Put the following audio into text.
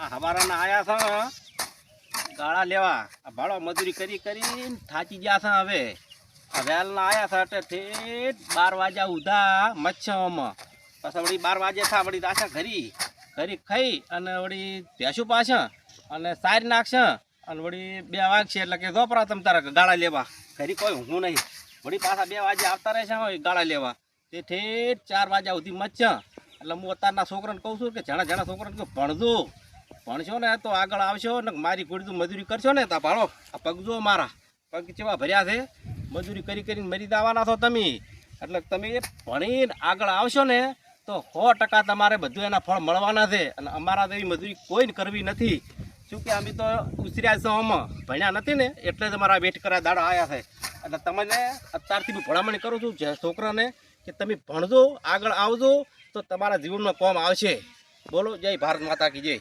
આ હવારાના આયા છે ગાળા લેવા. આ ભાડો મજૂરી કરી કરીને થાકી ગયા છે. હવે આ વેલના આયા છે એટલે ઠેઠ 12 વાગ્યા ઉધા મચ્છામાં. પછી વળી 12 વાગે થા વળી દાસા ઘરી ખાઈ અને વળી ભેંસું પાછા અને સાર નાખશે અને વળી 2 વાગશે એટલે કે જોપરા તમ તારા ગાળા લેવા. ઘરી કોઈ ઊંઘું નહીં. વળી પાછા 2 વાગે આવતા રહેશે ગાળા લેવા. તે ઠેઠ 4 વાગ્યા સુધી મચ્છા. એટલે હું અત્યારના છોકરાને કહું છું કે જણા છોકરાને કહું ભણજો ભણશો ને તો આગળ આવશો ને મારી કુડી મજૂરી કરશો ને તો ભાડો આ પગજો મારા પગ કેવા ભર્યા છે. મજૂરી કરીને મરી દાવાના છો તમે. એટલે તમે ભણીને આગળ આવશો ને તો 100% તમારે બધું એના ફળ મળવાના છે. અને અમારા જેવી મજૂરી કોઈને કરવી નથી. શું કે અમે તો ઉછર્યા છો આમાં ભણ્યા નથી ને એટલે જ અમારા વેટ કર્યા દાડા આવ્યા છે. એટલે તમને અત્યારથી હું ભલામણ કરું છું જે છોકરાને કે તમે ભણજો આગળ આવજો તો તમારા જીવનમાં કામ આવશે. બોલો જય ભારત માતા કી જય.